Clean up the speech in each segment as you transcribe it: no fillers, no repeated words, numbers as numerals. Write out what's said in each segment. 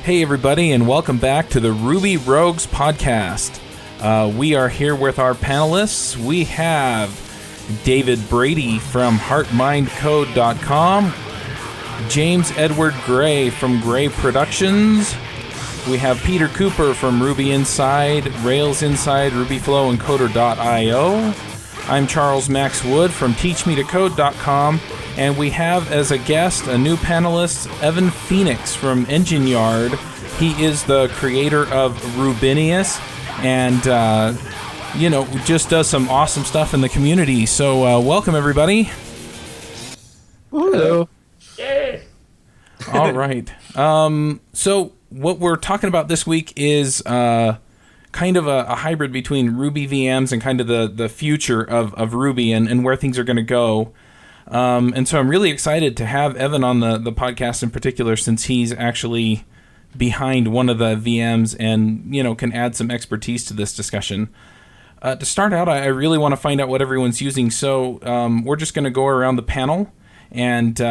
Hey everybody, and welcome back to the Ruby Rogues podcast. We are here with our panelists. We have David Brady from HeartMindCode.com, James Edward Gray from Gray Productions. We have Peter Cooper from Ruby Inside, Rails Inside, RubyFlow, and Coder.io. I'm Charles Max Wood from TeachMeToCode.com, and we have as a guest a new panelist, Evan Phoenix from Engine Yard. He is the creator of Rubinius, and just does some awesome stuff in the community. So welcome everybody. Hello. Yay. All right. So what we're talking about this week is kind of a hybrid between Ruby VMs and kind of the future of Ruby and where things are going to go. And so I'm really excited to have Evan on the podcast in particular, since he's actually behind one of the VMs and, can add some expertise to this discussion. To start out, I really want to find out what everyone's using. So we're just going to go around the panel, and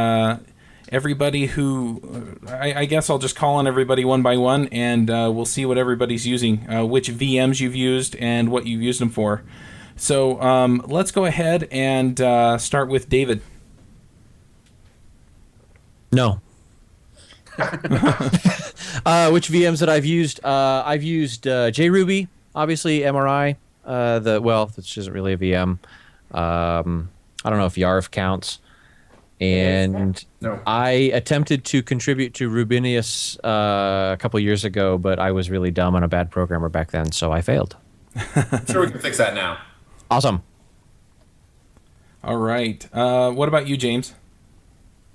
everybody who, I guess I'll just call on everybody one by one, and we'll see what everybody's using, which VMs you've used and what you've used them for. So let's go ahead and start with David. No. Which VMs that I've used? I've used JRuby, obviously, MRI. This isn't really a VM. I don't know if Yarv counts. And No. I attempted to contribute to Rubinius a couple years ago, but I was really dumb and a bad programmer back then, so I failed. I'm sure we can fix that now. Awesome. All right. What about you, James?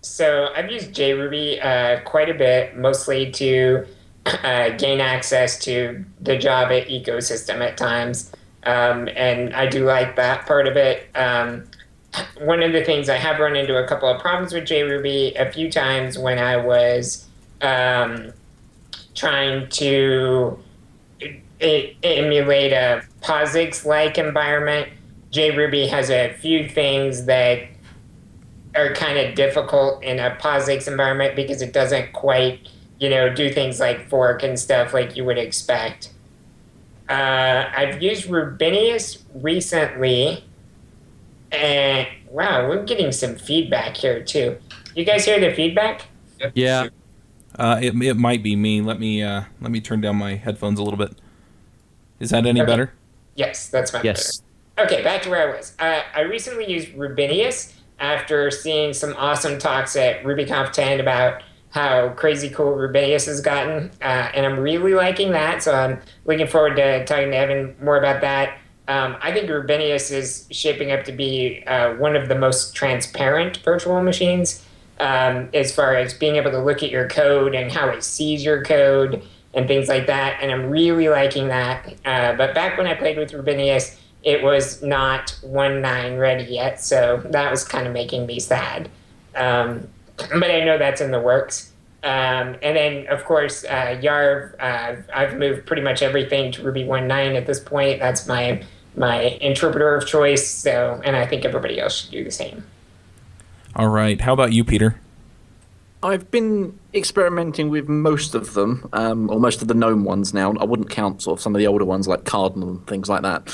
So I've used JRuby quite a bit, mostly to gain access to the Java ecosystem at times. And I do like that part of it. One of the things, I have run into a couple of problems with JRuby a few times when I was trying to emulate a POSIX-like environment. JRuby has a few things that are kind of difficult in a POSIX environment because it doesn't quite, do things like fork and stuff like you would expect. I've used Rubinius recently, and wow, we're getting some feedback here too. You guys hear the feedback? Yeah. It might be me. Let me turn down my headphones a little bit. Is that any better? Yes, that's much Yes. better. Okay, back to where I was. I recently used Rubinius after seeing some awesome talks at RubyConf 10 about how crazy cool Rubinius has gotten, and I'm really liking that, so I'm looking forward to talking to Evan more about that. I think Rubinius is shaping up to be one of the most transparent virtual machines, as far as being able to look at your code and how it sees your code and things like that, and I'm really liking that. But back when I played with Rubinius, it was not 1.9 ready yet, so that was kind of making me sad. But I know that's in the works. And then, of course, Yarv, I've moved pretty much everything to Ruby 1.9 at this point. That's my interpreter of choice, so, and I think everybody else should do the same. All right. How about you, Peter? I've been experimenting with most of them, or most of the GNOME ones now. I wouldn't count sort of some of the older ones like Cardinal and things like that.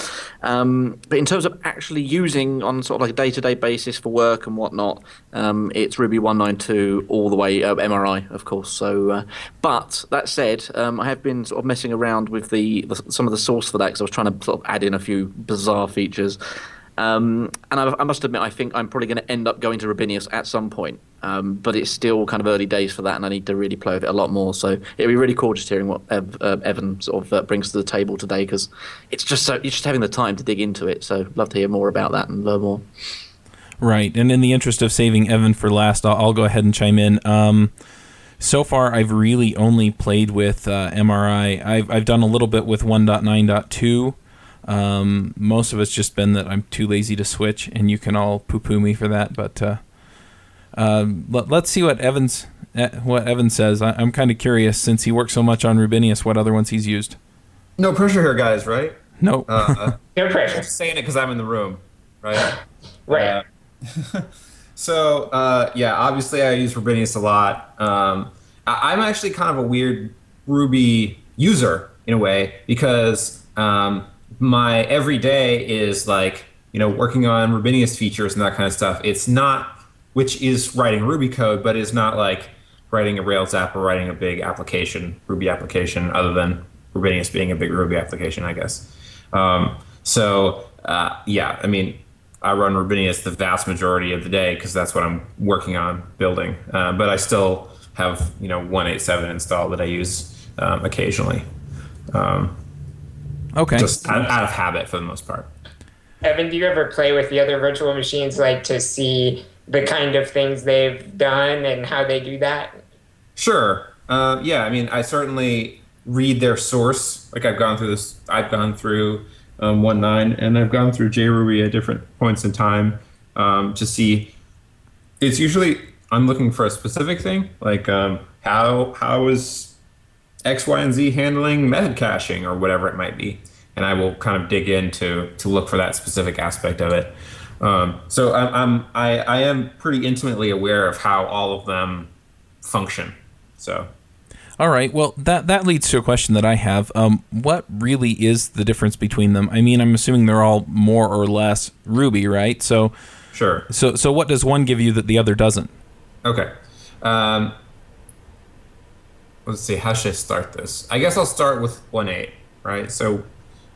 But in terms of actually using on sort of like a day-to-day basis for work and whatnot, it's Ruby 1.9.2 all the way, MRI, of course. So, but that said, I have been sort of messing around with some of the source for that because I was trying to sort of add in a few bizarre features. And I must admit, I think I'm probably going to end up going to Rubinius at some point. But it's still kind of early days for that, and I need to really play with it a lot more. So it'd be really cool just hearing what Evan sort of brings to the table today, because it's just you're just having the time to dig into it. So love to hear more about that and learn more. Right, and in the interest of saving Evan for last, I'll go ahead and chime in. So far, I've really only played with MRI. I've done a little bit with 1.9.2. Most of it's just been that I'm too lazy to switch, and you can all poo-poo me for that. But let's see what Evan says. I'm kind of curious, since he works so much on Rubinius, what other ones he's used. No pressure here, guys, right? No. No pressure. I'm just saying it because I'm in the room, right? Right. So, obviously I use Rubinius a lot. I'm actually kind of a weird Ruby user in a way because my everyday is like, working on Rubinius features and that kind of stuff. It's not, which is writing Ruby code, but is not like writing a Rails app or writing a big Ruby application, other than Rubinius being a big Ruby application, I guess. Yeah, I mean, I run Rubinius the vast majority of the day because that's what I'm working on building. But I still have 187 installed that I use occasionally. Okay. Just out of habit for the most part. Evan, do you ever play with the other virtual machines, like to see the kind of things they've done and how they do that? Sure. Yeah, I mean, I certainly read their source. Like I've gone through 1.9 and I've gone through JRuby at different points in time to see. It's usually I'm looking for a specific thing, like how is X, Y, and Z handling method caching or whatever it might be, and I will kind of dig in to look for that specific aspect of it. So I am pretty intimately aware of how all of them function. So. All right. Well, that leads to a question that I have. What really is the difference between them? I mean, I'm assuming they're all more or less Ruby, right? So. Sure. So what does one give you that the other doesn't? Okay. Let's see. How should I start this? I guess I'll start with 1.8, right? So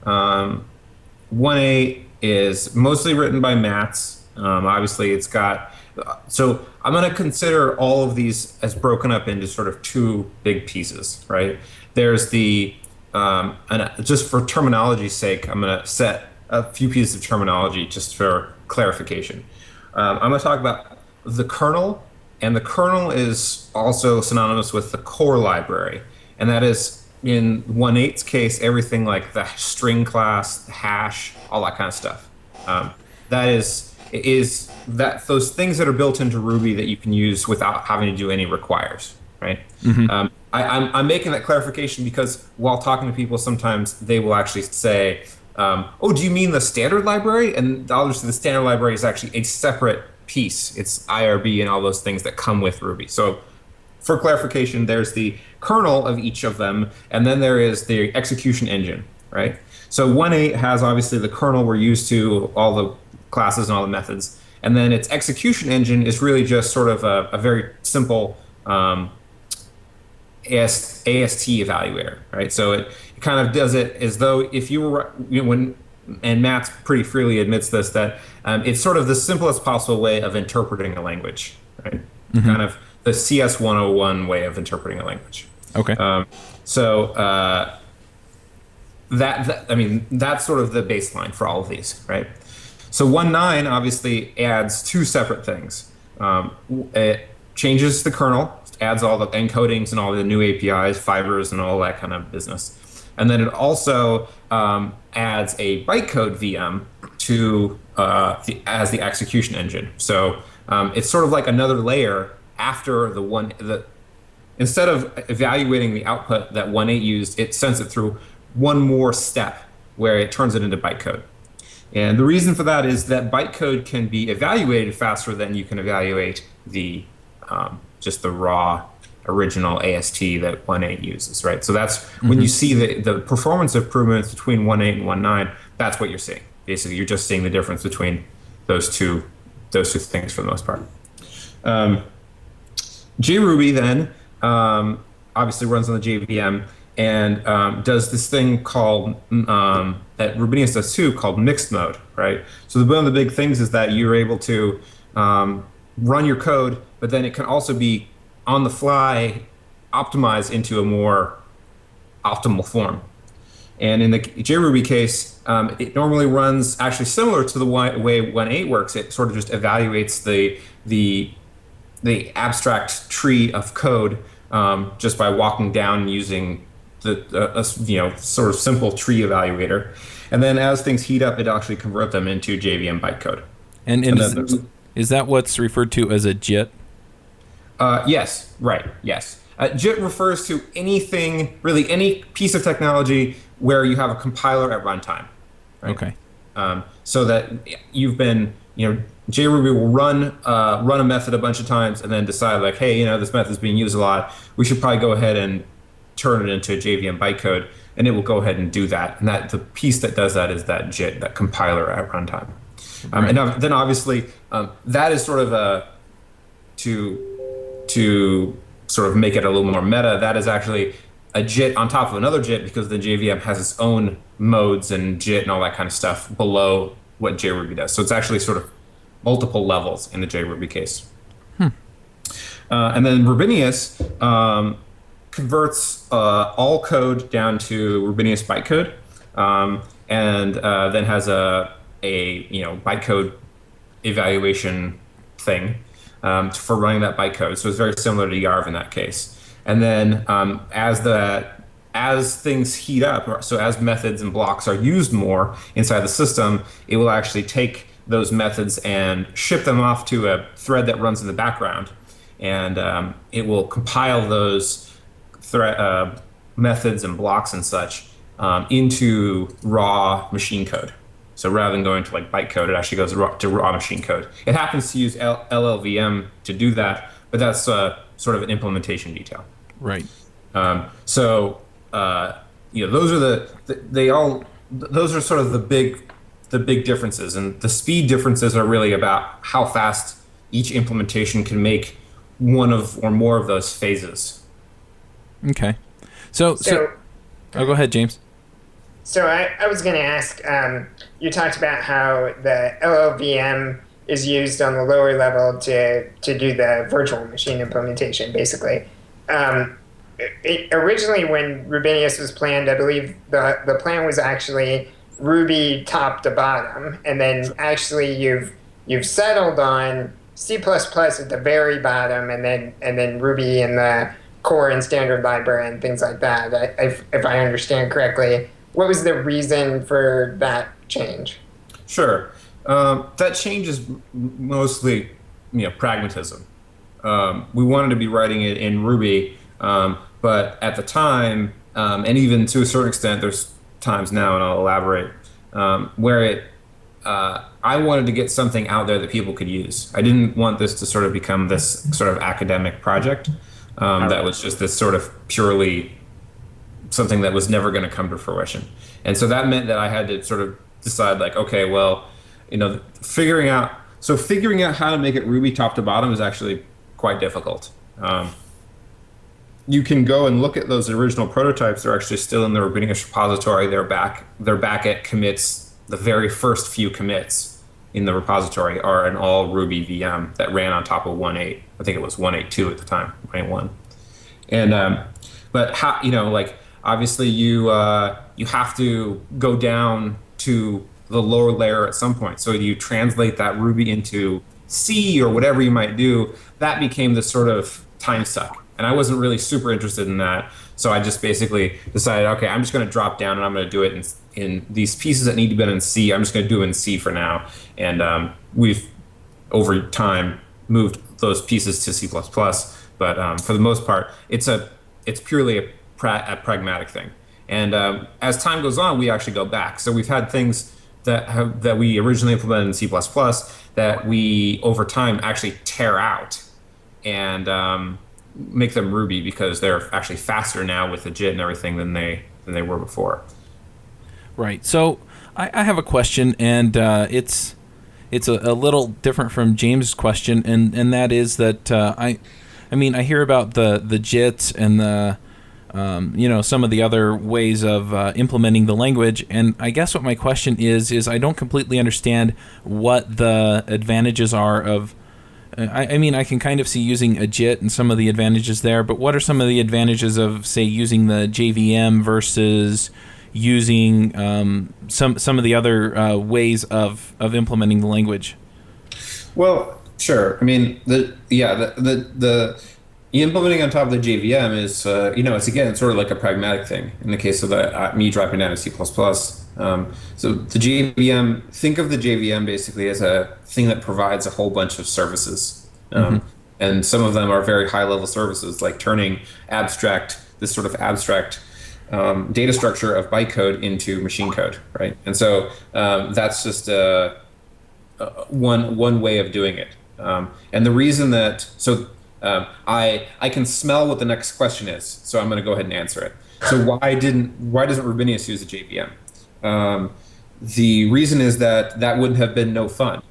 1.8 is mostly written by Mats. Obviously, it's got. So I'm going to consider all of these as broken up into sort of two big pieces, right? There's the, and just for terminology's sake, I'm going to set a few pieces of terminology just for clarification. I'm going to talk about the kernel, and the kernel is also synonymous with the core library, and that is, in 1.8's case, everything like the string class, the hash, all that kind of stuff. That is those things that are built into Ruby that you can use without having to do any requires, right? Mm-hmm. I'm making that clarification because while talking to people, sometimes they will actually say, oh, do you mean the standard library? And obviously the standard library is actually a separate piece. It's IRB and all those things that come with Ruby. So for clarification, there's the kernel of each of them, and then there is the execution engine, right? So 1.8 has obviously the kernel we're used to, all the classes and all the methods. And then its execution engine is really just sort of a very simple AST evaluator, right? So it kind of does it as though if you were, and Matt's pretty freely admits this, that it's sort of the simplest possible way of interpreting a language, right? Mm-hmm. Kind of the CS 101 way of interpreting a language. Okay. That's sort of the baseline for all of these, right? So 1.9 obviously adds two separate things. It changes the kernel, adds all the encodings and all the new APIs, fibers, and all that kind of business. And then it also adds a bytecode VM to as the execution engine. So it's sort of like another layer after instead of evaluating the output that 1.8 used, it sends it through one more step where it turns it into bytecode. And the reason for that is that bytecode can be evaluated faster than you can evaluate the just the raw original AST that 1.8 uses, right? So that's when you see the performance improvements between 1.8 and 1.9, that's what you're seeing. Basically, you're just seeing the difference between those two things for the most part. JRuby then obviously runs on the JVM and does this thing called that Rubinius does too, called mixed mode, right? So one of the big things is that you're able to run your code, but then it can also be on the fly optimized into a more optimal form. And in the JRuby case, it normally runs actually similar to the way 1.8 works. It sort of just evaluates the abstract tree of code just by walking down and using the sort of simple tree evaluator. And then as things heat up, it actually convert them into JVM bytecode. And is that what's referred to as a JIT? Yes, right, yes. JIT refers to anything, really any piece of technology where you have a compiler at runtime. Right? Okay. So that you've been, JRuby will run a method a bunch of times and then decide like, hey, this method's being used a lot. We should probably go ahead and turn it into a JVM bytecode, and it will go ahead and do that. And that the piece that does that is that JIT, that compiler at runtime. And then obviously that is sort of to sort of make it a little more meta. That is actually a JIT on top of another JIT, because the JVM has its own modes and JIT and all that kind of stuff below what JRuby does. So it's actually sort of multiple levels in the JRuby case. And then Rubinius converts all code down to Rubinius bytecode, and then has a bytecode evaluation thing for running that bytecode. So it's very similar to Yarv in that case. And then as things heat up, so as methods and blocks are used more inside the system, it will actually take those methods and ship them off to a thread that runs in the background. And it will compile those methods and blocks and such into raw machine code. So rather than going to like bytecode, it actually goes to raw machine code. It happens to use LLVM to do that, but that's sort of an implementation detail. Right. Those are those are sort of the big differences, and the speed differences are really about how fast each implementation can make one of or more of those phases. Okay. So go ahead, James. So I was going to ask, you talked about how the LLVM is used on the lower level to do the virtual machine implementation, basically. Originally, when Rubinius was planned, I believe the plan was actually Ruby top to bottom, and then actually you've settled on C++ at the very bottom, and then Ruby in the core and standard library and things like that. If I understand correctly, what was the reason for that change? Sure, that change is mostly pragmatism. We wanted to be writing it in Ruby, but at the time, and even to a certain extent, there's times now, and I'll elaborate, where I wanted to get something out there that people could use. I didn't want this to sort of become this sort of academic project that was just this sort of purely something that was never going to come to fruition. And so that meant that I had to sort of decide, like, okay, well, figuring out how to make it Ruby top to bottom is actually quite difficult. You can go and look at those original prototypes. They're actually still in the Rubinius repository. They're back at commits. The very first few commits in the repository are an all Ruby VM that ran on top of 1.8. I think it was 1.8.2 at the time, 1.8.1. And but how, obviously you have to go down to the lower layer at some point. So you translate that Ruby into C or whatever you might do. That became this sort of time suck. And I wasn't really super interested in that. So I just basically decided, okay, I'm just going to drop down and I'm going to do it in these pieces that need to be done in C. I'm just going to do it in C for now. And we've, over time, moved those pieces to C++. But for the most part, it's purely a pragmatic thing. And as time goes on, we actually go back. So we've had things that we originally implemented in C++ that we, over time, actually tear out and make them Ruby, because they're actually faster now with the JIT and everything than they were before. Right. So I have a question, and it's a little different from James' question, and that is that I hear about the JITs and the some of the other ways of implementing the language, and I guess what my question is I don't completely understand what the advantages are of. I can kind of see using a JIT and some of the advantages there, but what are some of the advantages of, say, using the JVM versus using some of the other ways of implementing the language? Well, sure. The implementing on top of the JVM is it's sort of like a pragmatic thing in the case of me dropping down to C++. So the JVM, think of the JVM basically as a thing that provides a whole bunch of services. And some of them are very high level services, like turning this sort of abstract data structure of bytecode into machine code, right? And so that's just one way of doing it. And the reason that, I can smell what the next question is, so I'm going to go ahead and answer it. So why doesn't Rubinius use a JVM? The reason is that wouldn't have been no fun.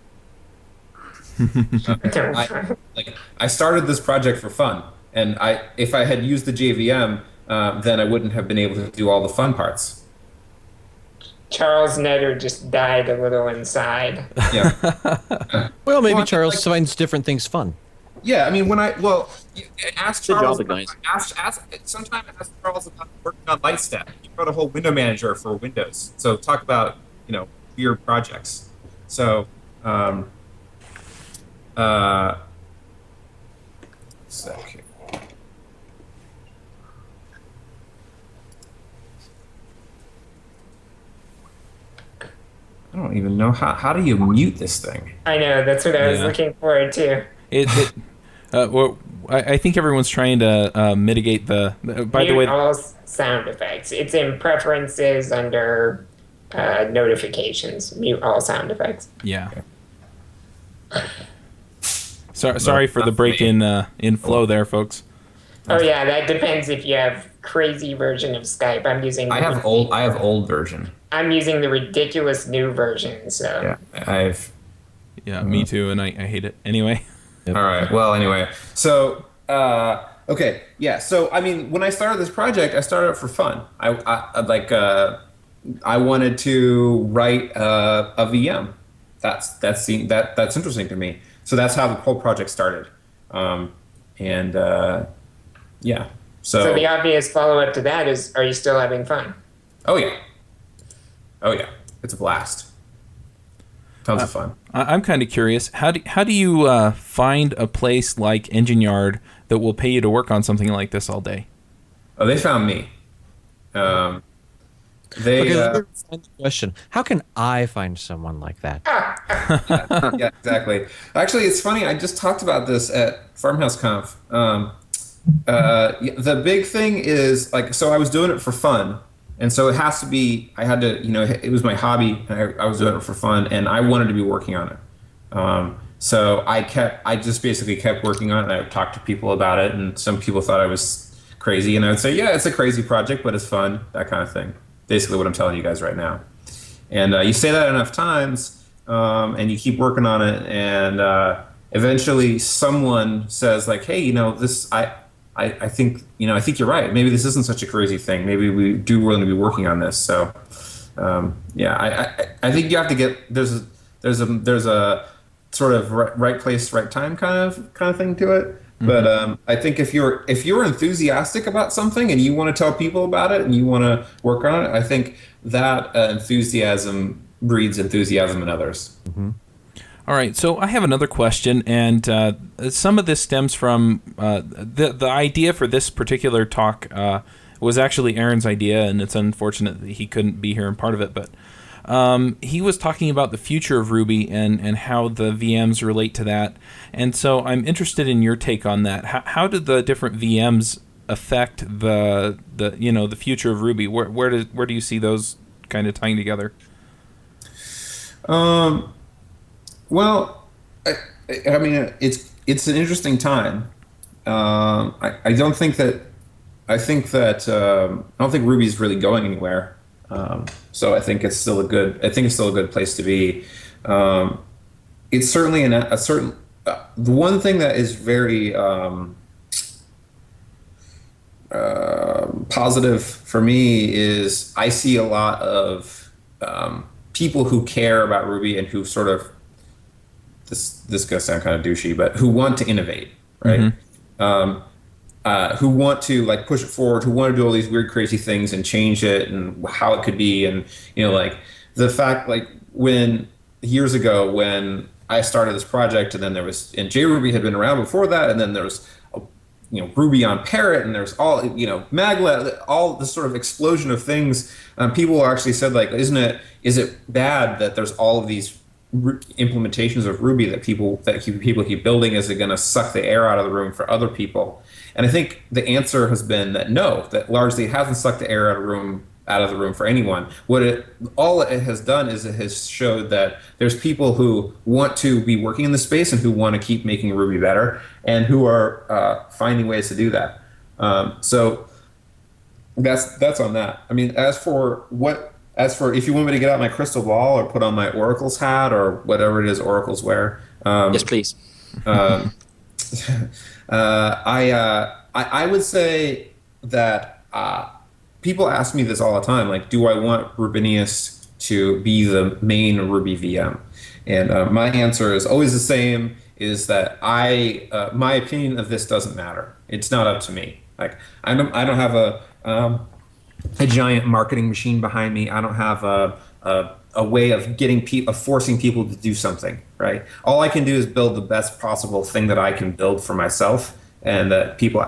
I started this project for fun, and if I had used the JVM, then I wouldn't have been able to do all the fun parts. Charles Netter just died a little inside. Yeah. Well, maybe Charles finds different things fun. Yeah, I mean, ask Charles. Good job, guys. Sometimes ask Charles about working on Lightstep. He wrote a whole window manager for Windows. So talk about weird projects. So sec here. I don't even know how do you mute this thing? I know, that's what I was looking for too. Well, I think everyone's trying to mitigate the. By the way, all sound effects. It's in preferences under notifications. Mute all sound effects. Yeah. Sorry for the break in flow there, folks. Oh yeah, that depends if you have crazy version of Skype. I have old version. I'm using the ridiculous new version. So yeah, me too, and I hate it anyway. Yep. All right. Well, anyway, so okay, yeah. So I mean, when I started this project, I started it for fun. I wanted to write a VM. That's interesting to me. So that's how the whole project started. Yeah. So the obvious follow-up to that is, are you still having fun? Oh yeah. It's a blast. Tons of fun. I'm kind of curious. How do you find a place like Engine Yard that will pay you to work on something like this all day? Oh, they found me. Find the question: how can I find someone like that? Yeah, exactly. Actually, it's funny. I just talked about this at Farmhouse Conf. The big thing is so I was doing it for fun. And so it has to be, it was my hobby, and I was doing it for fun, and I wanted to be working on it. So I just basically kept working on it, and I would talk to people about it, and some people thought I was crazy, and I would say, yeah, it's a crazy project, but it's fun, that kind of thing. Basically what I'm telling you guys right now. And you say that enough times, and you keep working on it, and eventually someone says hey, this, I think you're right. Maybe this isn't such a crazy thing. Maybe we do want to be working on this. So, I think you have to get there's a sort of right place, right time kind of thing to it. Mm-hmm. But I think if you're enthusiastic about something and you want to tell people about it and you want to work on it, I think that enthusiasm breeds enthusiasm in others. Mm-hmm. All right, so I have another question, and some of this stems from the idea for this particular talk was actually Aaron's idea, and it's unfortunate that he couldn't be here and part of it, but he was talking about the future of Ruby and how the VMs relate to that, and so I'm interested in your take on that. How did the different VMs affect the future of Ruby? Where do you see those kind of tying together? Well, I mean, it's an interesting time. I don't think Ruby's really going anywhere. So I think it's still a good place to be. It's certainly the one thing that is very positive for me is I see a lot of people who care about Ruby and who sort of this gonna sound kind of douchey, but who want to innovate, right? Mm-hmm. Who want to push it forward, who want to do all these weird, crazy things and change it and how it could be, and the fact when years ago when I started this project, and then JRuby had been around before that, and then there was Ruby on Parrot, and there's all Maglet, all this sort of explosion of things. People actually said is it bad that there's all of these implementations of Ruby that people keep building? Is it going to suck the air out of the room for other people? And I think the answer has been that no, that largely it hasn't sucked the air out of the room out of the room for anyone. All it has done is it has showed that there's people who want to be working in the space and who want to keep making Ruby better, and who are finding ways to do that. So that's on that. I mean, as for if you want me to get out my crystal ball or put on my Oracle's hat or whatever it is Oracles wear. Yes, please. I would say that people ask me this all the time, like, do I want Rubinius to be the main Ruby VM? And my answer is always the same, is that my opinion of this doesn't matter. It's not up to me. Like, I don't have a giant marketing machine behind me. I don't have a way of forcing people to do something, right? All I can do is build the best possible thing that I can build for myself, and that people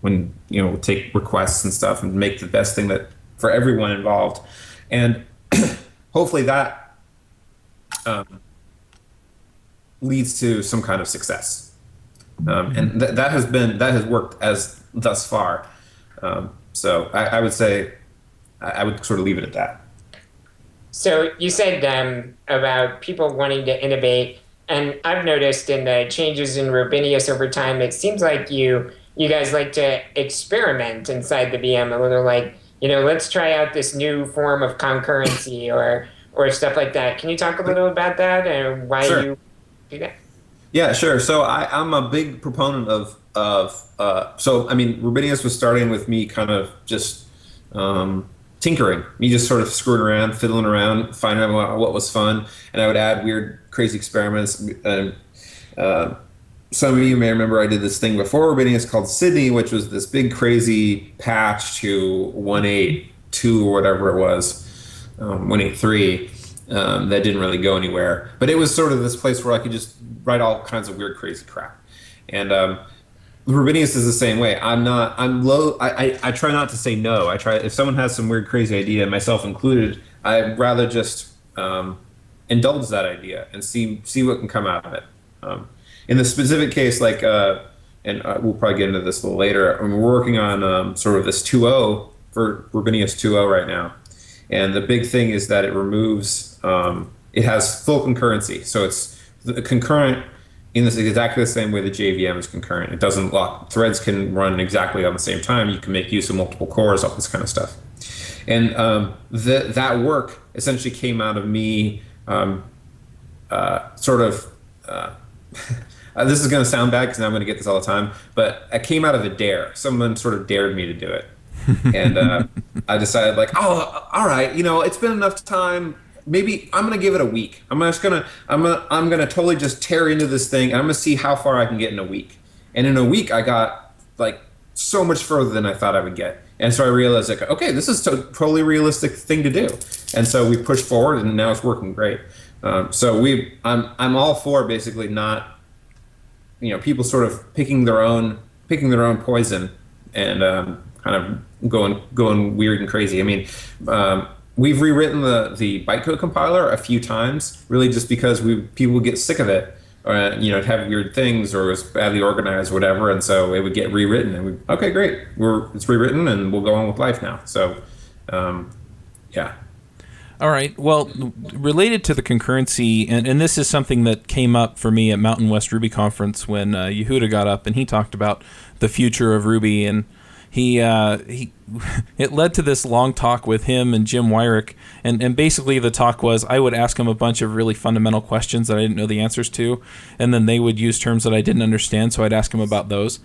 when take requests and stuff and make the best thing that for everyone involved, and hopefully that leads to some kind of success, and that has worked as thus far. So I would say I would sort of leave it at that. So you said about people wanting to innovate, and I've noticed in the changes in Rubinius over time, it seems like you guys like to experiment inside the VM a little, like, let's try out this new form of concurrency or stuff like that. Can you talk a little about that and why you do that? Yeah, sure. So I'm a big proponent of Rubinius was starting with me kind of just tinkering, me just sort of screwing around, fiddling around, finding out what was fun, and I would add weird, crazy experiments. And some of you may remember I did this thing before Rubinius called Sydney, which was this big, crazy patch to 1.8.2 or whatever it was, 1.8.3. That didn't really go anywhere, but it was sort of this place where I could just write all kinds of weird, crazy crap. And Rubinius is the same way. I try not to say no. If someone has some weird, crazy idea, myself included, I'd rather just indulge that idea and see what can come out of it. In the specific case, like, and we'll probably get into this a little later, we're working on sort of this 2.0 for Rubinius 2.0 right now. And the big thing is that it removes, it has full concurrency. So it's concurrent in this exactly the same way the JVM is concurrent. It doesn't lock. Threads can run exactly on the same time. You can make use of multiple cores, all this kind of stuff. And that work essentially came out of me this is going to sound bad because now I'm going to get this all the time, but it came out of a dare. Someone sort of dared me to do it. And I decided, like, oh, all right, it's been enough time. Maybe I'm gonna give it a week. I'm gonna totally just tear into this thing. I'm gonna see how far I can get in a week. And in a week, I got like so much further than I thought I would get. And so I realized, like, okay, this is a totally realistic thing to do. And so we pushed forward, and now it's working great. I'm all for basically not, people sort of picking their own poison and kind of going weird and crazy. I mean, we've rewritten the bytecode compiler a few times, really just because people get sick of it, or it have weird things or it was badly organized or whatever, and so it would get rewritten. And okay, great, it's rewritten, and we'll go on with life now. So, yeah. All right. Well, related to the concurrency, and this is something that came up for me at Mountain West Ruby Conference when Yehuda got up and he talked about the future of Ruby, and it led to this long talk with him and Jim Wyrick, and basically the talk was I would ask him a bunch of really fundamental questions that I didn't know the answers to, and then they would use terms that I didn't understand, so I'd ask him about those.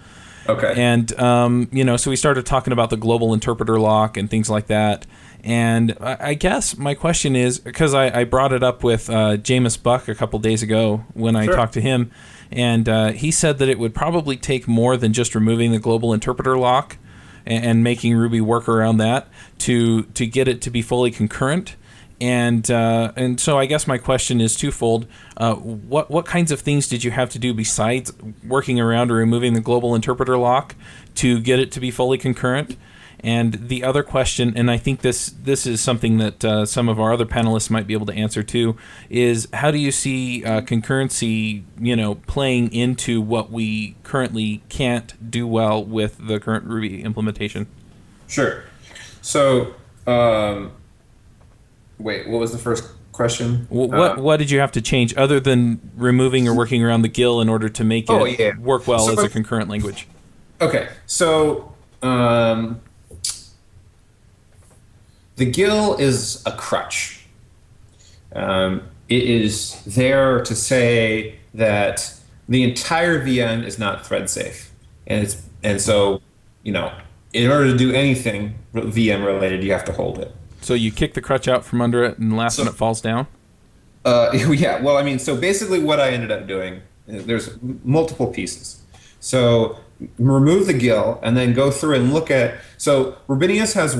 Okay. And so we started talking about the global interpreter lock and things like that. And I guess my question is, because I brought it up with Jameis Buck a couple days ago when I talked to him, and he said that it would probably take more than just removing the global interpreter lock and making Ruby work around that to get it to be fully concurrent. And so I guess my question is twofold. What kinds of things did you have to do besides working around or removing the global interpreter lock to get it to be fully concurrent? And the other question, and I think this is something that some of our other panelists might be able to answer too, is how do you see concurrency, playing into what we currently can't do well with the current Ruby implementation? Sure. So, wait, what was the first question? What did you have to change other than removing or working around the GIL in order to make it work well as a concurrent language? Okay, so the GIL is a crutch. It is there to say that the entire VM is not thread safe, and so in order to do anything VM related, you have to hold it. So you kick the crutch out from under it, and last when it falls down. Yeah. Well, I mean, so basically, what I ended up doing, there's multiple pieces. So remove the GIL and then go through and look at. So Rubinius has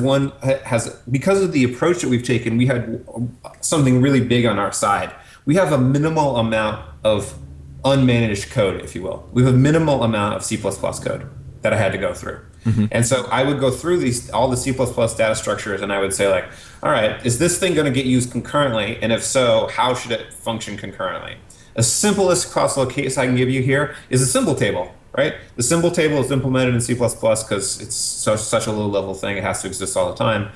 because of the approach that we've taken, we had something really big on our side. We have a minimal amount of unmanaged code, if you will. We have a minimal amount of C++ code that I had to go through. Mm-hmm. And so I would go through all the C++ data structures, and I would say, like, all right, is this thing going to get used concurrently? And if so, how should it function concurrently? The simplest cross-level case I can give you here is a symbol table, right? The symbol table is implemented in C++ because it's such a low-level thing. It has to exist all the time.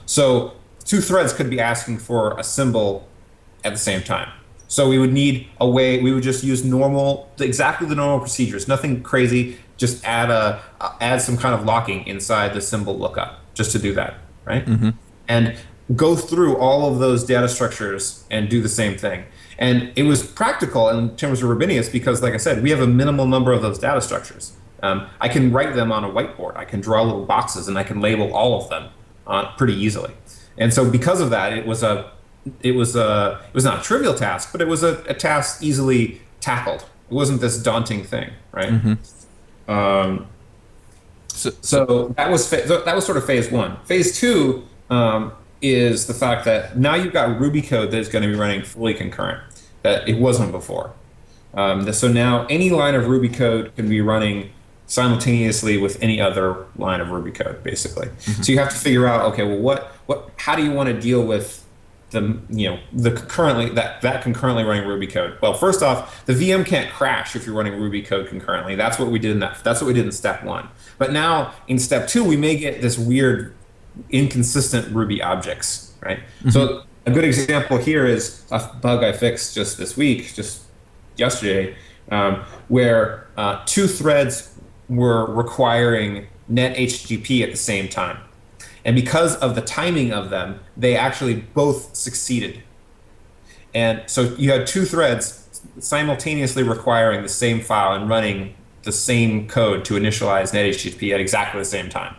So two threads could be asking for a symbol at the same time. So we would need a way, we would just use exactly the normal procedures, nothing crazy, just add some kind of locking inside the symbol lookup just to do that, right? Mm-hmm. And go through all of those data structures and do the same thing. And it was practical in terms of Rubinius because, like I said, we have a minimal number of those data structures. I can write them on a whiteboard. I can draw little boxes and I can label all of them pretty easily. And so because of that, it was not a trivial task, but it was a task easily tackled. It wasn't this daunting thing, right? Mm-hmm. So that was sort of phase one. Phase two is the fact that now you've got Ruby code that is going to be running fully concurrent, that it wasn't before. So now any line of Ruby code can be running simultaneously with any other line of Ruby code, basically. Mm-hmm. So you have to figure out, okay, well, how do you want to deal with that concurrently running Ruby code? Well, first off, the VM can't crash if you're running Ruby code concurrently. That's what we did in step one. But now in step two, we may get this weird, inconsistent Ruby objects, right? Mm-hmm. So a good example here is a bug I fixed just yesterday, where two threads were requiring net HTTP at the same time. And because of the timing of them, they actually both succeeded. And so you had two threads simultaneously requiring the same file and running the same code to initialize net HTTP at exactly the same time.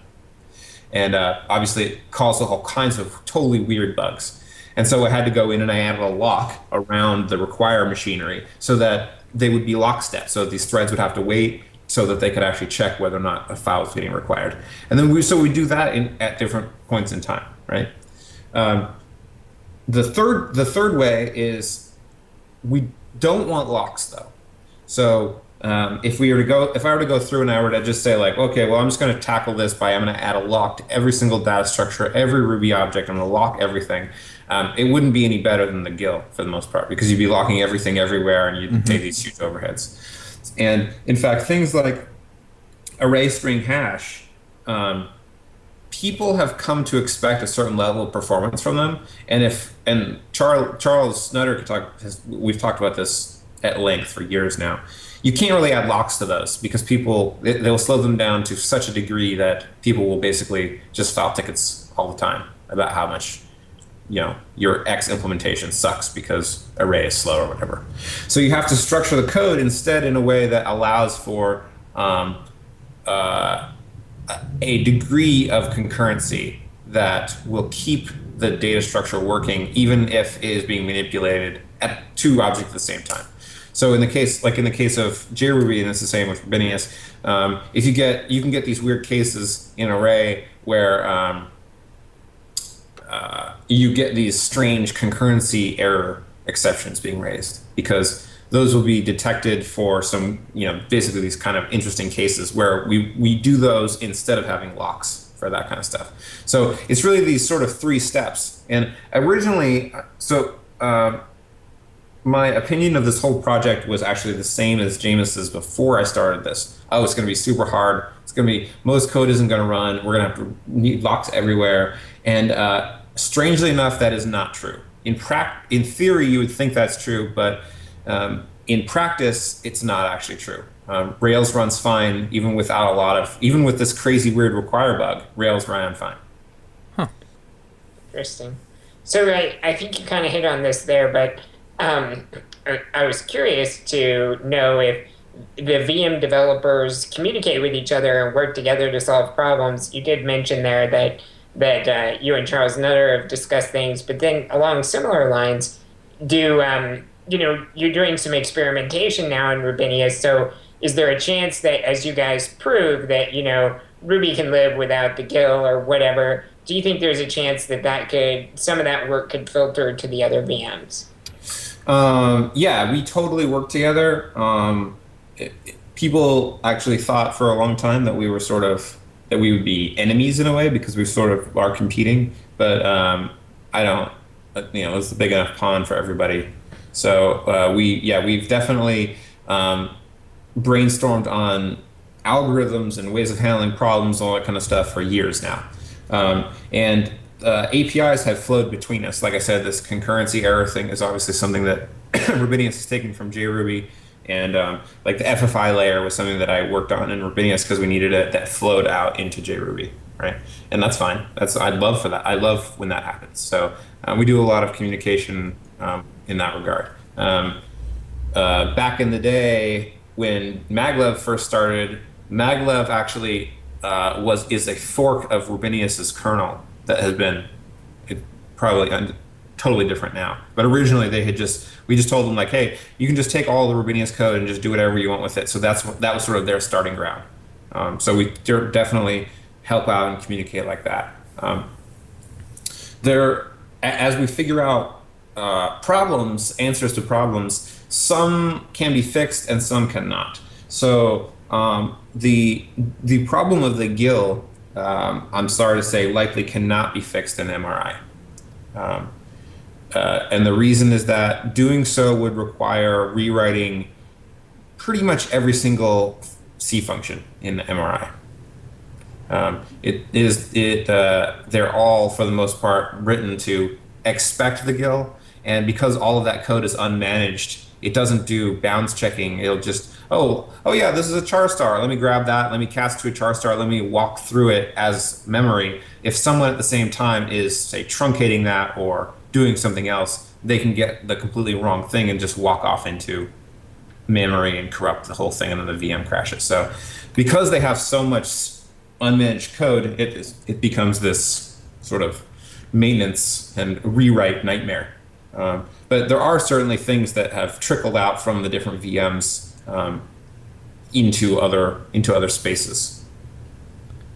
And obviously it caused all kinds of totally weird bugs. And so I had to go in and I added a lock around the require machinery so that they would be lockstep. So these threads would have to wait so that they could actually check whether or not a file was getting required. And then we do that at different points in time, right? The third way is we don't want locks though. So if I were to go through and I were to just say, like, okay, well, I'm just going to tackle this I'm going to add a lock to every single data structure, every Ruby object, I'm going to lock everything. It wouldn't be any better than the GIL for the most part because you'd be locking everything everywhere and you'd take these huge overheads. And in fact, things like array string hash, people have come to expect a certain level of performance from them. And Charles Snutter we've talked about this at length for years now. You can't really add locks to those because they'll slow them down to such a degree that people will basically just file tickets all the time about how much your X implementation sucks because array is slow or whatever. So you have to structure the code instead in a way that allows for a degree of concurrency that will keep the data structure working even if it is being manipulated at two objects at the same time. So in the case of JRuby, and it's the same with Rubinius, you can get these weird cases in array where you get these strange concurrency error exceptions being raised because those will be detected for some, basically these kind of interesting cases where we do those instead of having locks for that kind of stuff. So it's really these sort of three steps. And originally, my opinion of this whole project was actually the same as Jameis's before I started this. Oh, it's going to be super hard. It's going to be, most code isn't going to run. We're going to have to need locks everywhere. And strangely enough, that is not true. In theory, you would think that's true, but in practice, it's not actually true. Rails runs fine, even even with this crazy weird require bug, Rails ran fine. Interesting. So I think you kind of hit on this there, but I was curious to know if the VM developers communicate with each other and work together to solve problems. You did mention there that you and Charles Nutter have discussed things, but then along similar lines, you're doing some experimentation now in Rubinius. So is there a chance that as you guys prove that Ruby can live without the GIL or whatever? Do you think there's a chance that some of that work could filter to the other VMs? Yeah, we totally work together. People actually thought for a long time that we would be enemies in a way because we sort of are competing. But I don't. It's a big enough pond for everybody. So we've definitely brainstormed on algorithms and ways of handling problems, all that kind of stuff for years now. And APIs have flowed between us. Like I said, this concurrency error thing is obviously something that Rubinius is taking from JRuby. And like the FFI layer was something that I worked on in Rubinius because we needed it that flowed out into JRuby, right? And that's fine. I'd love for that. I love when that happens. So we do a lot of communication in that regard. Back in the day when maglev first started, maglev actually is a fork of Rubinius's kernel that has been probably totally different now. But originally we just told them like, hey, you can just take all the Rubinius code and just do whatever you want with it. So that was sort of their starting ground. So we definitely help out and communicate like that. As we figure out answers to problems, some can be fixed and some cannot. So the problem of the GIL, I'm sorry to say, likely cannot be fixed in MRI. And the reason is that doing so would require rewriting pretty much every single C function in the MRI. They're all, for the most part, written to expect the GIL, and because all of that code is unmanaged, it doesn't do bounds checking. It'll just, oh yeah, this is a char star. Let me grab that. Let me cast to a char star. Let me walk through it as memory. If someone at the same time is, say, truncating that or doing something else, they can get the completely wrong thing and just walk off into memory and corrupt the whole thing, and then the VM crashes. So because they have so much unmanaged code, it becomes this sort of maintenance and rewrite nightmare. But there are certainly things that have trickled out from the different VMs into other spaces.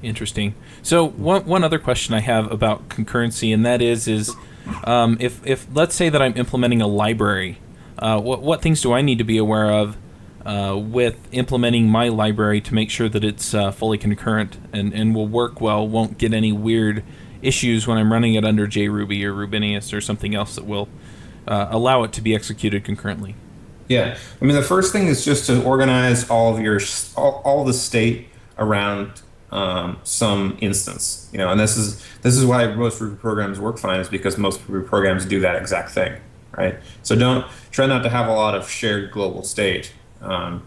Interesting. So one other question I have about concurrency, and that is if let's say that I'm implementing a library, what things do I need to be aware of with implementing my library to make sure that it's fully concurrent and will work well, won't get any weird issues when I'm running it under JRuby or Rubinius or something else that will allow it to be executed concurrently? Yeah, I mean, the first thing is just to organize all the state around some instance, and this is why most Ruby programs work fine, is because most Ruby programs do that exact thing, right? So try not to have a lot of shared global state. And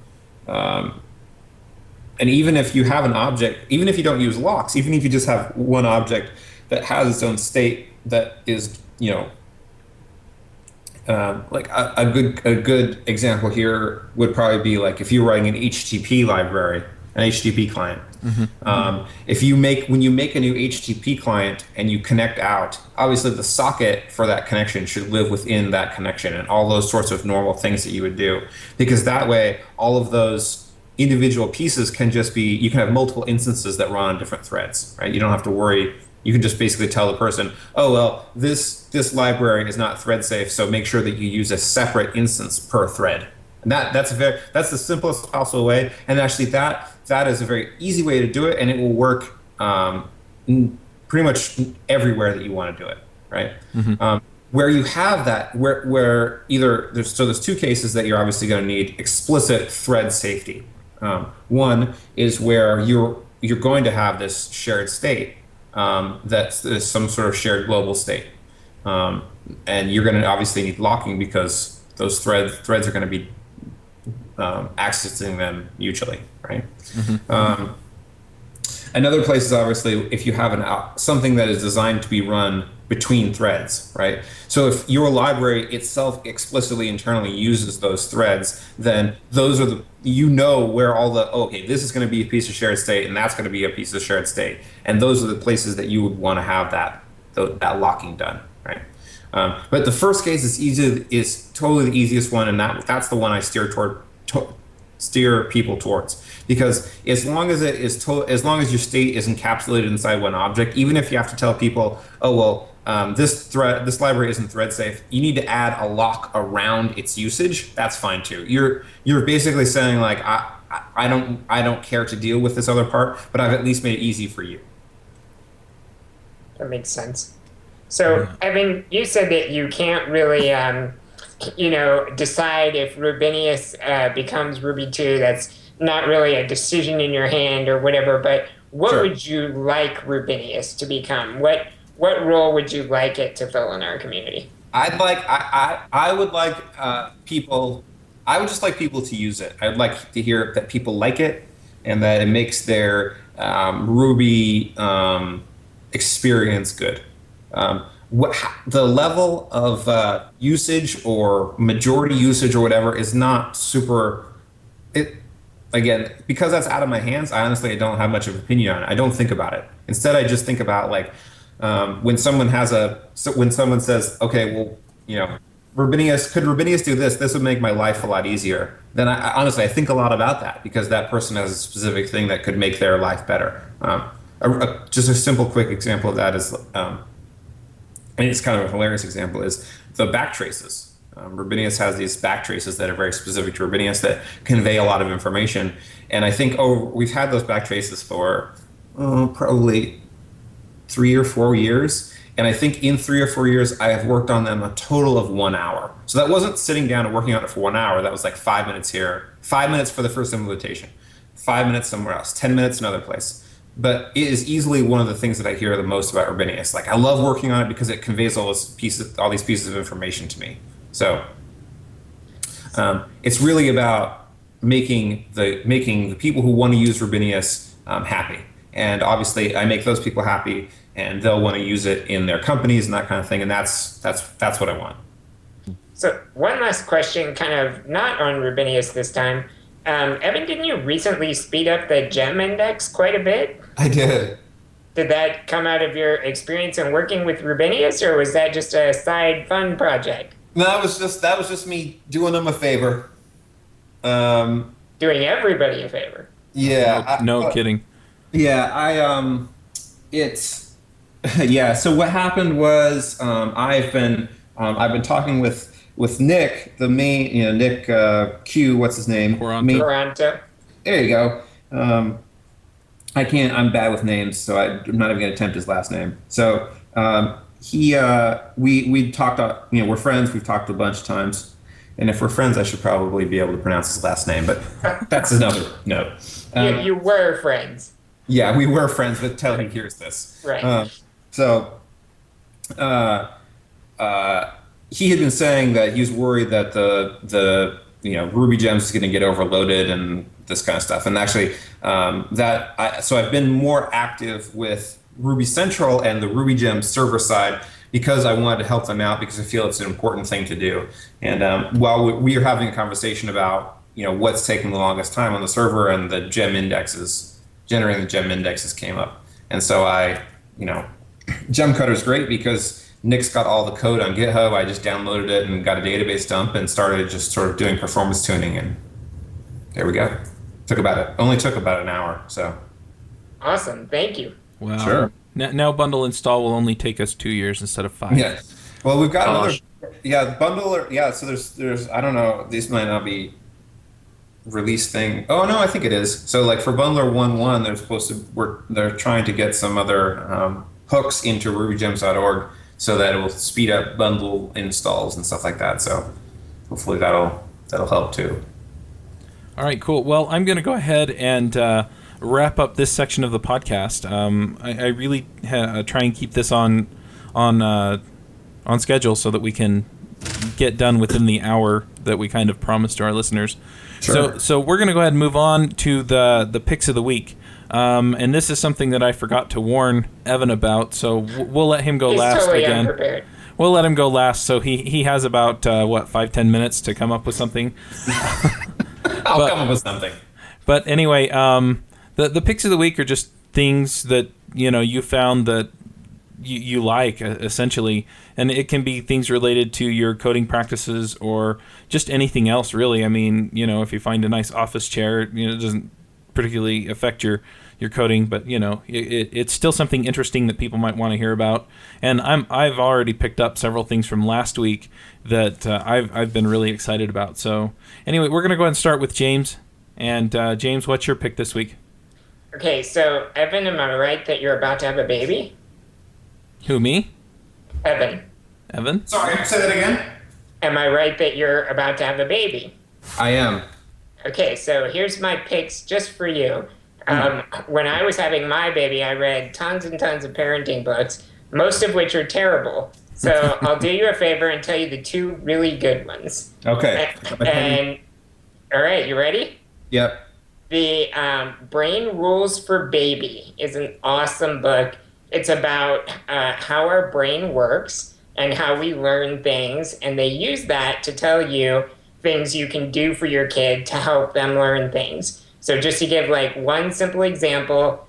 even if you have an object, even if you don't use locks, even if you just have one object that has its own state that is, like a good example here would probably be like if you're writing an HTTP library, an HTTP client. Mm-hmm. When you make a new HTTP client and you connect out, obviously the socket for that connection should live within that connection and all those sorts of normal things that you would do, because that way all of those individual pieces can just be, you can have multiple instances that run on different threads, right? You don't have to worry. You can just basically tell the person, oh, well, this library is not thread safe, so make sure that you use a separate instance per thread. And that's the simplest possible way. And actually that is a very easy way to do it, and it will work pretty much everywhere that you want to do it, right? Mm-hmm. where you have that, where either there's two cases that you're obviously going to need explicit thread safety. One is where you're going to have this shared state that's some sort of shared global state, and you're going to obviously need locking because those threads are going to be accessing them mutually, right? Another place is obviously if you have something that is designed to be run between threads, right? So if your library itself explicitly internally uses those threads, then those are where all okay, this is going to be a piece of shared state, and that's going to be a piece of shared state, and those are the places that you would want to have that locking done, right? But the first case is totally the easiest one, and that's the one I steer people towards, because as long as as long as your state is encapsulated inside one object, even if you have to tell people, oh well, this library isn't thread safe, you need to add a lock around its usage. That's fine too. You're basically saying like I don't care to deal with this other part, but I've at least made it easy for you. That makes sense. So, Evan, you said that you can't really, decide if Rubinius becomes Ruby 2. That's not really a decision in your hand or whatever. But what Sure. would you like Rubinius to become? What role would you like it to fill in our community? I would like people. I would just like people to use it. I'd like to hear that people like it and that it makes their Ruby experience good. The level of usage or majority usage or whatever is not super. Again, because that's out of my hands, I honestly don't have much of an opinion on it. I don't think about it. Instead, I just think about like when someone says, okay, well, could Rubinius do this? This would make my life a lot easier. Then honestly, I think a lot about that because that person has a specific thing that could make their life better. Just a simple, quick example of that is, and it's kind of a hilarious example, is the backtraces. Rubinius has these backtraces that are very specific to Rubinius that convey a lot of information. And I think we've had those backtraces for probably 3 or 4 years. And I think in 3 or 4 years, I have worked on them a total of 1 hour. So that wasn't sitting down and working on it for 1 hour. That was like 5 minutes here, 5 minutes for the first implementation, 5 minutes somewhere else, 10 minutes another place. But it is easily one of the things that I hear the most about Rubinius. Like I love working on it because it conveys all these pieces of information to me. So it's really about making the people who want to use Rubinius happy. And obviously, I make those people happy, and they'll want to use it in their companies and that kind of thing. And that's what I want. So one last question, kind of not on Rubinius this time. Evan, didn't you recently speed up the gem index quite a bit? I did. Did that come out of your experience in working with Rubinius, or was that just a side fun project? No, that was just me doing them a favor. Doing everybody a favor. Yeah. No kidding. Yeah, it's yeah. So what happened was I've been talking with Nick, the main, Nick Q, what's his name? Toronto. There you go. I'm bad with names, so I'm not even going to attempt his last name. So we talked, we're friends. We've talked a bunch of times, and if we're friends, I should probably be able to pronounce his last name, but that's another note. You were friends. Yeah, we were friends, but tell he hears this. Right. He had been saying that he was worried that the Ruby gems is going to get overloaded and this kind of stuff. And actually, so I've been more active with Ruby Central and the Ruby Gems server side because I wanted to help them out because I feel it's an important thing to do. And while we are having a conversation about what's taking the longest time on the server, and the gem indexes, generating the gem indexes came up, and so Gem Cutter is great because Nick's got all the code on GitHub. I just downloaded it and got a database dump and started just sort of doing performance tuning, and there we go. Only took about an hour. So awesome, thank you. Wow. Sure. Now bundle install will only take us 2 years instead of 5. Yeah. Well, we've got another. Yeah, bundle. Yeah. So there's I don't know. These might not be release thing. Oh no, I think it is. So like for Bundler 1.1, they're trying to get some other hooks into rubygems.org so that it will speed up bundle installs and stuff like that. So hopefully that'll help too. All right, cool. Well, I'm going to go ahead and wrap up this section of the podcast. I really try and keep this on schedule so that we can get done within the hour that we kind of promised to our listeners. Sure. So we're going to go ahead and move on to the picks of the week. And this is something that I forgot to warn Evan about, so we'll let him go last totally again. Unprepared. We'll let him go last, so he has about 5-10 minutes to come up with something. I'll come up with something. But anyway, the picks of the week are just things that you found that you like, essentially, and it can be things related to your coding practices or just anything else, really. I mean, if you find a nice office chair, it doesn't particularly affect your coding, but it's still something interesting that people might want to hear about. And I've already picked up several things from last week that I've been really excited about. So anyway, we're gonna go ahead and start with James. And James, what's your pick this week? Okay, so Evan, am I right that you're about to have a baby? Who, me? Evan, Sorry, say that again. am I right that you're about to have a baby? I am. Okay, so here's my picks just for you. When I was having my baby, I read tons and tons of parenting books, most of which are terrible. So I'll do you a favor and tell you the two really good ones. Okay. And all right, you ready? Yep. The Brain Rules for Baby is an awesome book. It's about how our brain works and how we learn things, and they use that to tell you things you can do for your kid to help them learn things. So just to give one simple example,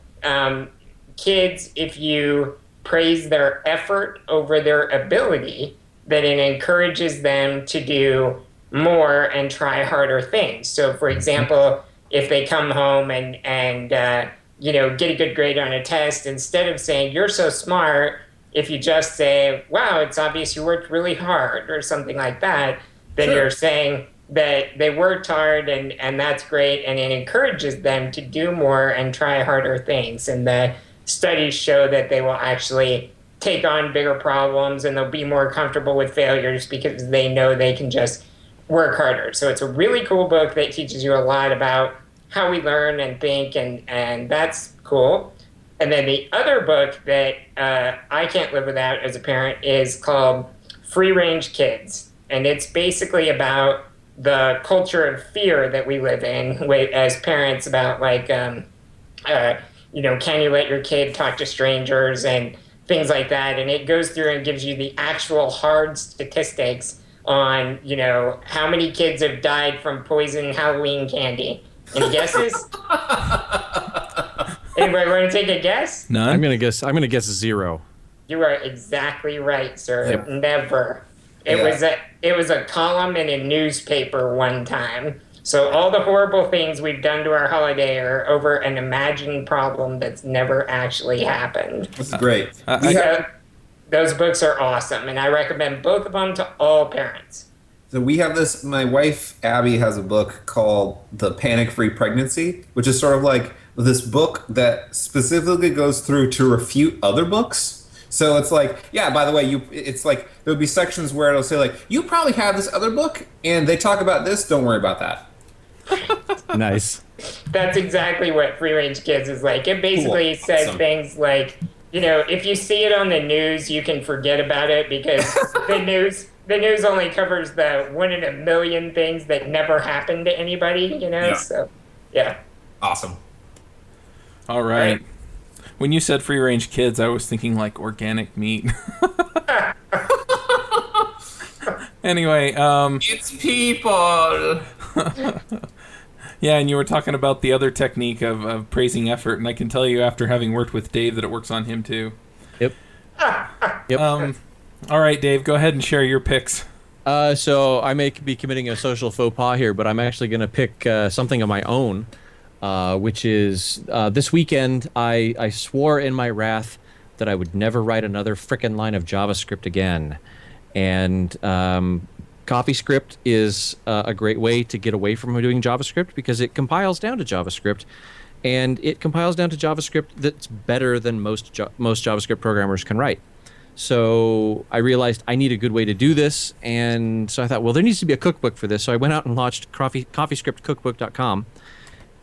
kids, if you praise their effort over their ability, then it encourages them to do more and try harder things. So for example, if they come home and get a good grade on a test, instead of saying, "You're so smart," if you just say, "Wow, it's obvious you worked really hard," or something like that, then You're saying that they worked hard and that's great, and it encourages them to do more and try harder things. And the studies show that they will actually take on bigger problems and they'll be more comfortable with failures because they know they can just work harder. So it's a really cool book that teaches you a lot about how we learn and think, and that's cool. And then the other book that I can't live without as a parent is called Free Range Kids. And it's basically about the culture of fear that we live in as parents, about can you let your kid talk to strangers and things like that. And it goes through and gives you the actual hard statistics on, how many kids have died from poison Halloween candy. Any guesses? Anybody want to take a guess? None. I'm gonna guess 0. You are exactly right, sir. Yep. Never. It was a column in a newspaper one time. So all the horrible things we've done to our holiday are over an imagined problem that's never actually happened. This is great. Those books are awesome, and I recommend both of them to all parents. So we have this, my wife, Abby, has a book called The Panic-Free Pregnancy, which is sort of like this book that specifically goes through to refute other books. So it's like, yeah, by the way, it's like there'll be sections where it'll say you probably have this other book and they talk about this, don't worry about that. Nice. That's exactly what Free Range Kids is like. It basically says things like, if you see it on the news, you can forget about it because the news only covers the 1 in a million things that never happened to anybody, Yeah. So, yeah. Awesome. All right. When you said free range kids, I was thinking organic meat. Anyway, It's people. yeah, and you were talking about the other technique of praising effort, and I can tell you after having worked with Dave that it works on him too. Yep. All right, Dave, go ahead and share your picks. So I may be committing a social faux pas here, but I'm actually going to pick something of my own, which is this weekend I swore in my wrath that I would never write another frickin' line of JavaScript again. And CoffeeScript is a great way to get away from doing JavaScript because it compiles down to JavaScript. And it compiles down to JavaScript that's better than most JavaScript programmers can write. So I realized I need a good way to do this, and so I thought, well, there needs to be a cookbook for this. So I went out and launched coffeescriptcookbook.com,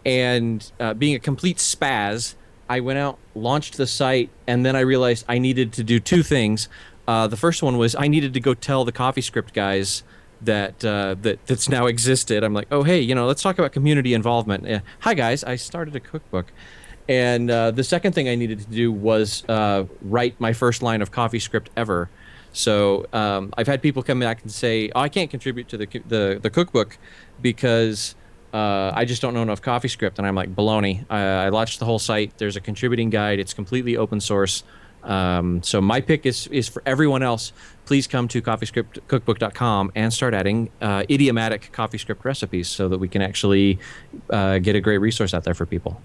and being a complete spaz, I went out, launched the site, and then I realized I needed to do two things. The first one was I needed to go tell the CoffeeScript guys that's now existed. I'm like, oh, hey, let's talk about community involvement. Hi, guys, I started a cookbook. And the second thing I needed to do was write my first line of CoffeeScript ever. So I've had people come back and say, oh, I can't contribute to the cookbook because I just don't know enough CoffeeScript. And I'm like, baloney. I launched the whole site. There's a contributing guide. It's completely open source. So my pick is for everyone else. Please come to coffeescriptcookbook.com and start adding idiomatic CoffeeScript recipes so that we can actually get a great resource out there for people.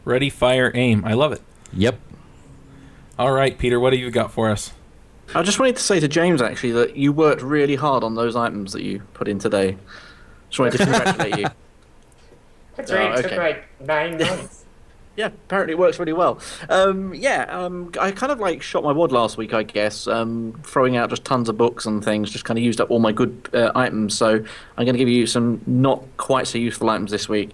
Ready, fire, aim. I love it. Yep. All right, Peter, what have you got for us? I just wanted to say to James, actually, that you worked really hard on those items that you put in today. Just wanted to congratulate you. That's right. It took like 9 months. Yeah, apparently it works really well. I kind of shot my wad last week, I guess, throwing out just tons of books and things, just kind of used up all my good items. So I'm going to give you some not quite so useful items this week.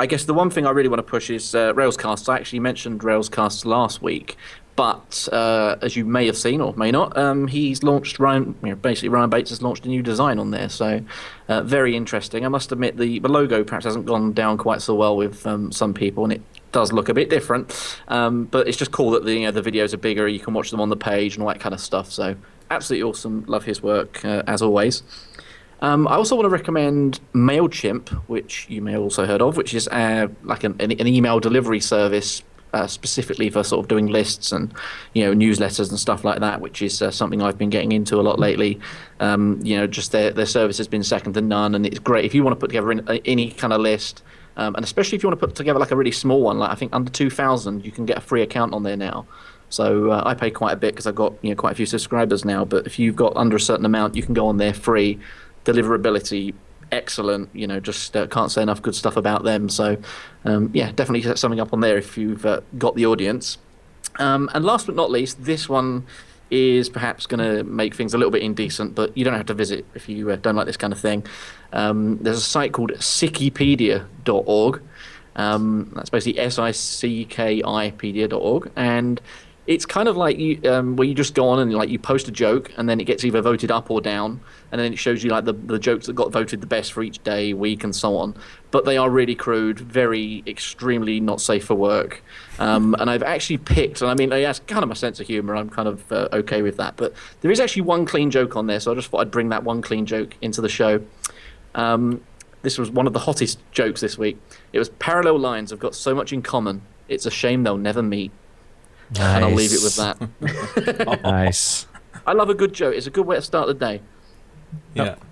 I guess the one thing I really want to push is Railscasts. I actually mentioned Railscasts last week, but as you may have seen or may not, he's launched Ryan Bates has launched a new design on there. So very interesting. I must admit the logo perhaps hasn't gone down quite so well with some people, and it does look a bit different. But it's just cool that the videos are bigger. You can watch them on the page and all that kind of stuff. So absolutely awesome. Love his work as always. I also want to recommend MailChimp, which you may have also heard of, which is like an email delivery service specifically for sort of doing lists and newsletters and stuff like that, which is something I've been getting into a lot lately. Just their service has been second to none, and it's great if you want to put together any kind of list, and especially if you want to put together like a really small one, like I think under 2,000, you can get a free account on there now. So I pay quite a bit because I've got quite a few subscribers now. But if you've got under a certain amount, you can go on there free. Deliverability excellent. Just can't say enough good stuff about them. So definitely set something up on there if you've got the audience. And last but not least, this one is perhaps going to make things a little bit indecent, but you don't have to visit if you don't like this kind of thing. There's a site called sickipedia.org. That's basically SICKIpedia.org, and it's kind of like where you just go on and you post a joke, and then it gets either voted up or down, and then it shows you the jokes that got voted the best for each day, week, and so on. But they are really crude, very extremely not safe for work. And I've actually picked, and I mean, that's kind of my sense of humor. I'm kind of okay with that. But there is actually one clean joke on there, so I just thought I'd bring that one clean joke into the show. This was one of the hottest jokes this week. It was parallel lines have got so much in common. It's a shame they'll never meet. Nice. And I'll leave it with that. Nice. I love a good joke. It's a good way to start the day. Yeah. Yep.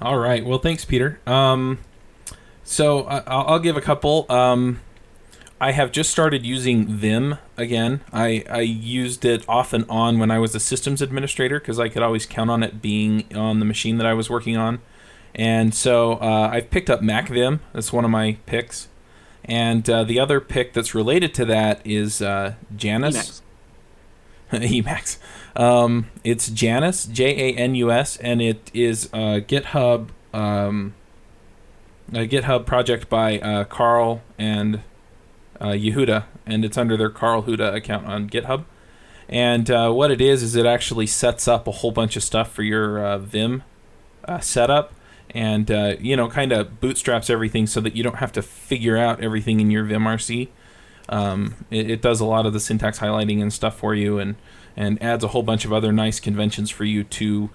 All right. Well, thanks, Peter. So I'll give a couple. I have just started using Vim again. I used it off and on when I was a systems administrator because I could always count on it being on the machine that I was working on. And so I've picked up MacVim. That's one of my picks. And the other pick that's related to that is Janus. Emacs. It's Janus, Janus, and it is a GitHub project by Carl and Yehuda, and it's under their Carl Huda account on GitHub. And what it is it actually sets up a whole bunch of stuff for your Vim setup. And, kind of bootstraps everything so that you don't have to figure out everything in your vimrc. It does a lot of the syntax highlighting and stuff for you, and adds a whole bunch of other nice conventions for you to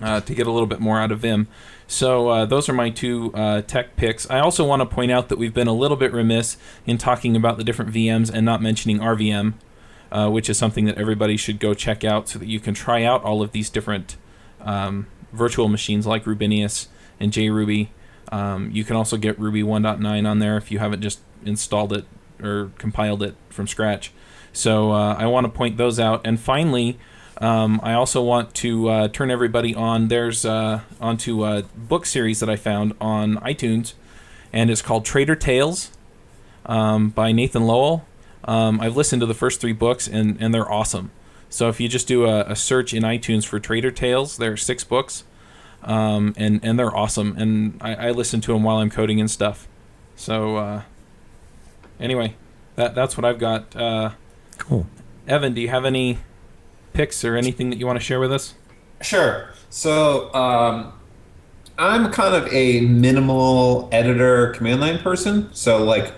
get a little bit more out of Vim. So those are my two tech picks. I also want to point out that we've been a little bit remiss in talking about the different VMs and not mentioning RVM, which is something that everybody should go check out so that you can try out all of these different virtual machines like Rubinius and JRuby. You can also get Ruby 1.9 on there if you haven't just installed it or compiled it from scratch. So I want to point those out. And finally, I also want to turn everybody on. There's onto a book series that I found on iTunes, and it's called Trader Tales by Nathan Lowell. I've listened to the first 3 books, and they're awesome. So if you just do a search in iTunes for Trader Tales, there are 6 books, and they're awesome. And I listen to them while I'm coding and stuff. So anyway, that's what I've got. Cool. Evan, do you have any picks or anything that you want to share with us? Sure. So I'm kind of a minimal editor command line person. So like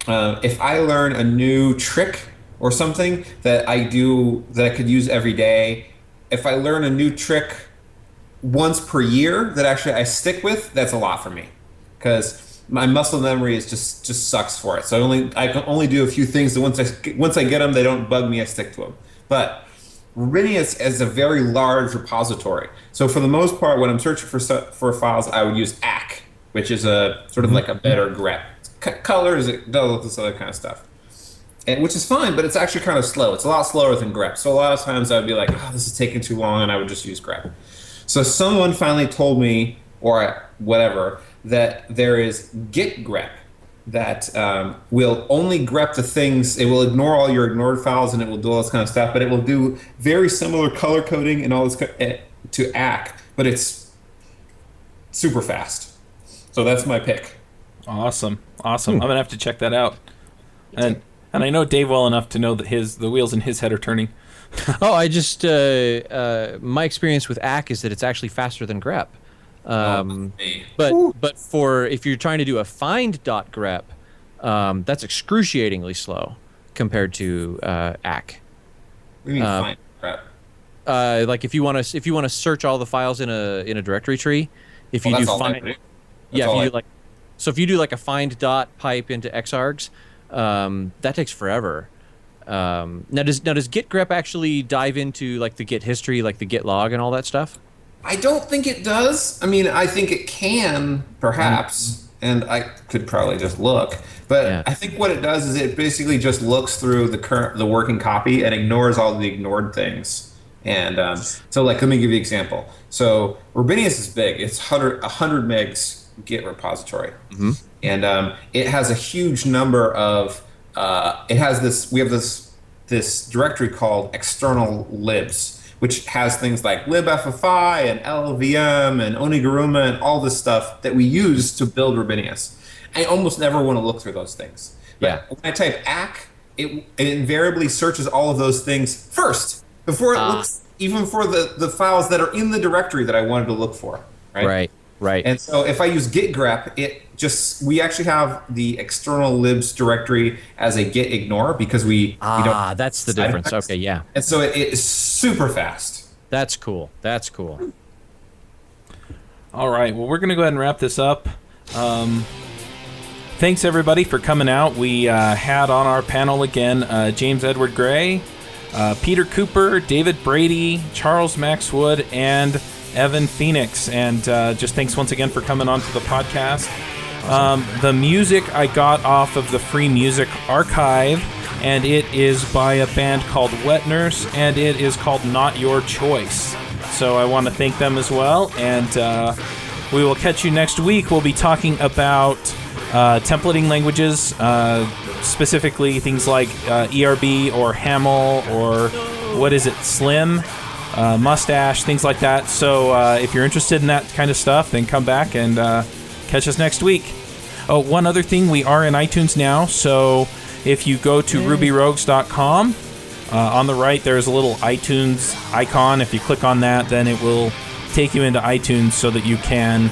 if I learn a new trick or something that I could use every day, if I learn a new trick once per year that actually I stick with, that's a lot for me, because my muscle memory is just sucks for it. So I can only do a few things that once I get them, they don't bug me. I stick to them. But Rubinius is a very large repository. So for the most part, when I'm searching for files, I would use ACK, which is a sort of like a better grep. Colors, it does all this other kind of stuff, which is fine, but it's actually kind of slow. It's a lot slower than grep. So a lot of times I would be like, oh, this is taking too long, and I would just use grep. So someone finally told me, or whatever, that there is git grep that will only grep the things. It will ignore all your ignored files, and it will do all this kind of stuff, but it will do very similar color coding and all this to ACK, but it's super fast. So that's my pick. Awesome. I'm gonna have to check that out. And I know Dave well enough to know that the wheels in his head are turning. Oh, I just my experience with ACK is that it's actually faster than grep. But for if you're trying to do a find.grep, that's excruciatingly slow compared to ACK. What do you mean find grep? Like if you want to search all the files in a directory tree, if you do find, if you do like a find dot pipe into xargs, that takes forever. Now does git grep actually dive into like the git history, like the git log and all that stuff? I don't think it does. I mean, I think it can, perhaps, and I could probably just look. But I think what it does is it basically just looks through the working copy and ignores all the ignored things. And so, like, let me give you an example. So Rubinius is big. It's 100 megs Git repository, and it has a huge number of. It has this. We have this directory called external libs, which has things like libffi and LLVM and oniguruma and all this stuff that we use to build Rubinius. I almost never want to look through those things. But when I type ACK, it invariably searches all of those things first before it looks even for the files that are in the directory that I wanted to look for. Right. And so if I use git grep, we actually have the external libs directory as a git ignore because we don't. That's the difference. Effects. Okay, yeah. And so it is super fast. That's cool. All right. Well, we're going to go ahead and wrap this up. Thanks, everybody, for coming out. We had on our panel again James Edward Gray, Peter Cooper, David Brady, Charles Max Wood, and Evan Phoenix. And just thanks once again for coming on to the podcast. Awesome. The music I got off of the Free Music Archive, and it is by a band called Wet Nurse, and it is called Not Your Choice. So I want to thank them as well, and we will catch you next week. We'll be talking about templating languages, specifically things like ERB or Haml or what is it, Slim, Mustache, things like that. So if you're interested in that kind of stuff, then come back and catch us next week. Oh, one other thing, we are in iTunes now, so if you go to rubyrogues.com, on the right there's a little iTunes icon. If you click on that, then it will take you into iTunes so that you can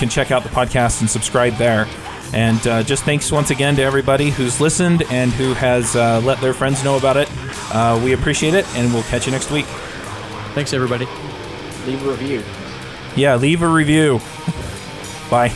check out the podcast and subscribe there. And just thanks once again to everybody who's listened and who has let their friends know about it. We appreciate it, and we'll catch you next week. Thanks, everybody. Leave a review. Yeah, leave a review. Bye.